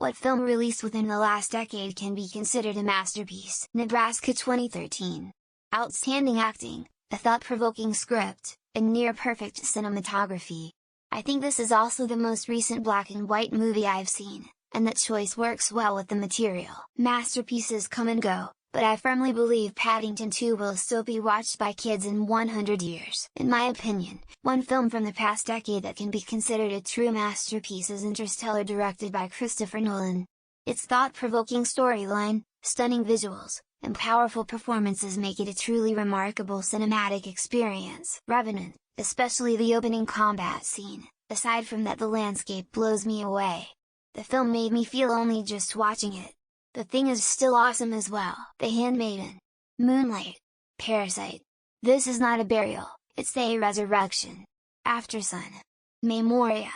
What film released within the last decade can be considered a masterpiece? Nebraska 2013. Outstanding acting, a thought-provoking script, and near-perfect cinematography. I think this is also the most recent black and white movie I've seen, and that choice works well with the material. Masterpieces come and go, but I firmly believe Paddington 2 will still be watched by kids in 100 years. In my opinion, one film from the past decade that can be considered a true masterpiece is Interstellar, directed by Christopher Nolan. Its thought-provoking storyline, stunning visuals, and powerful performances make it a truly remarkable cinematic experience. Revenant, especially the opening combat scene, aside from that, the landscape blows me away. The film made me feel only just watching it. The Thing is still awesome as well. The Handmaiden, Moonlight, Parasite. This is not a burial, it's a resurrection. Aftersun, Memoria,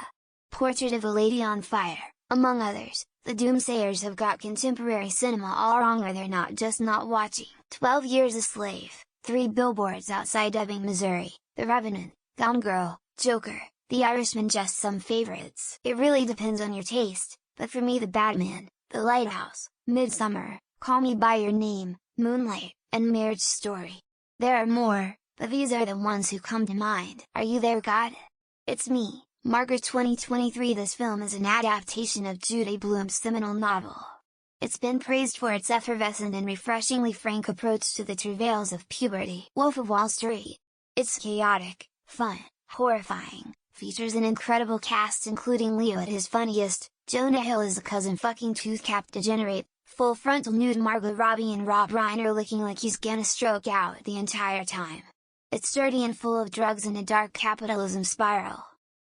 Portrait of a Lady on Fire, among others. The Doomsayers have got contemporary cinema all wrong, or they're not just not watching. 12 Years a Slave, 3 Billboards Outside Ebbing, Missouri, The Revenant, Gone Girl, Joker, The Irishman, just some favorites. It really depends on your taste, but for me, The Batman, The Lighthouse, Midsummer, Call Me by Your Name, Moonlight, and Marriage Story. There are more, but these are the ones who come to mind. Are you there, God? It's me, Margaret 2023. This film is an adaptation of Judy Blume's seminal novel. It's been praised for its effervescent and refreshingly frank approach to the travails of puberty. Wolf of Wall Street. It's chaotic, fun, horrifying, features an incredible cast including Leo at his funniest, Jonah Hill is a cousin fucking tooth-capped degenerate, full frontal nude Margot Robbie and Rob Reiner looking like he's gonna stroke out the entire time. It's dirty and full of drugs and a dark capitalism spiral.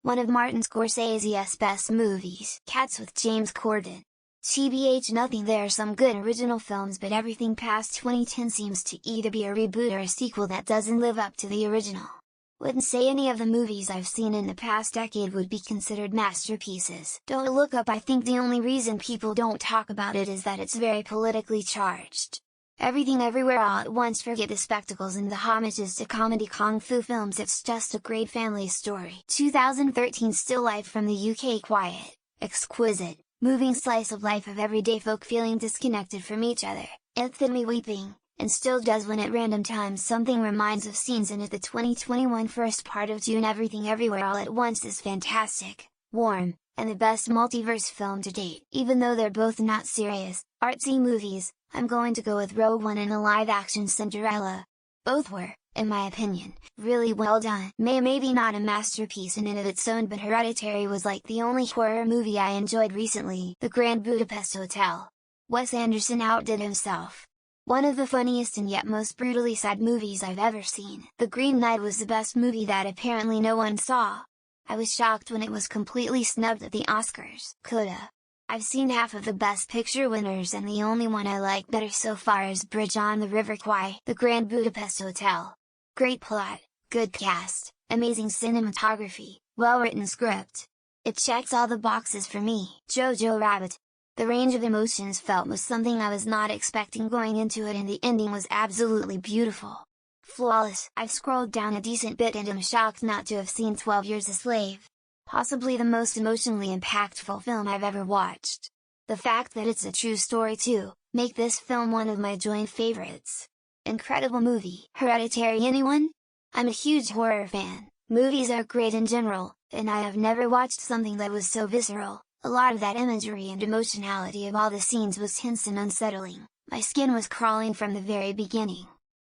One of Martin Scorsese's best movies. Cats with James Corden. TBH nothing, there are some good original films, but everything past 2010 seems to either be a reboot or a sequel that doesn't live up to the original. Wouldn't say any of the movies I've seen in the past decade would be considered masterpieces. Don't Look Up. I think the only reason people don't talk about it is that it's very politically charged. Everything Everywhere All at Once. Forget the spectacles and the homages to comedy kung fu films, it's just a great family story. 2013 Still Life from the UK. Quiet, exquisite, moving slice of life of everyday folk feeling disconnected from each other, instantly weeping, and still does when at random times something reminds of scenes in it. The 2021 first part of June. Everything Everywhere All at Once is fantastic, warm, and the best multiverse film to date. Even though they're both not serious, artsy movies, I'm going to go with Rogue One and a live-action Cinderella. Both were, in my opinion, really well done. Maybe not a masterpiece in and of its own, but Hereditary was like the only horror movie I enjoyed recently. The Grand Budapest Hotel. Wes Anderson outdid himself. One of the funniest and yet most brutally sad movies I've ever seen. The Green Knight was the best movie that apparently no one saw. I was shocked when it was completely snubbed at the Oscars. Coda. I've seen half of the Best Picture winners, and the only one I like better so far is Bridge on the River Kwai. The Grand Budapest Hotel. Great plot, good cast, amazing cinematography, well-written script. It checks all the boxes for me. Jojo Rabbit. The range of emotions felt was something I was not expecting going into it, and the ending was absolutely beautiful. Flawless. I've scrolled down a decent bit and am shocked not to have seen 12 Years a Slave. Possibly the most emotionally impactful film I've ever watched. The fact that it's a true story too, make this film one of my joint favorites. Incredible movie. Hereditary. Anyone? I'm a huge horror fan. Movies are great in general, and I have never watched something that was so visceral. A lot of that imagery and emotionality of all the scenes was tense and unsettling. My skin was crawling from the very beginning.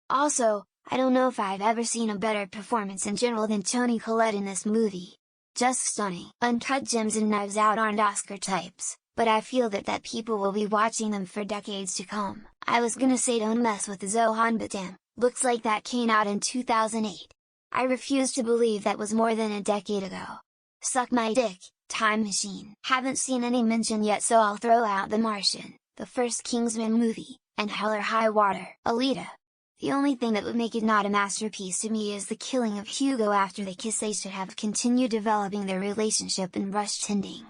Also, I don't know if I've ever seen a better performance in general than Toni Collette in this movie. Just stunning. Uncut Gems and Knives Out aren't Oscar types, but I feel that people will be watching them for decades to come. I was gonna say Don't Mess with the Zohan, but damn, looks like that came out in 2008. I refuse to believe that was more than a decade ago. Suck My Dick, Time Machine. Haven't seen any mention yet, so I'll throw out The Martian, the first Kingsman movie, and Hell or High Water. Alita. The only thing that would make it not a masterpiece to me is the killing of Hugo after they kiss. They should have continued developing their relationship and rushed ending.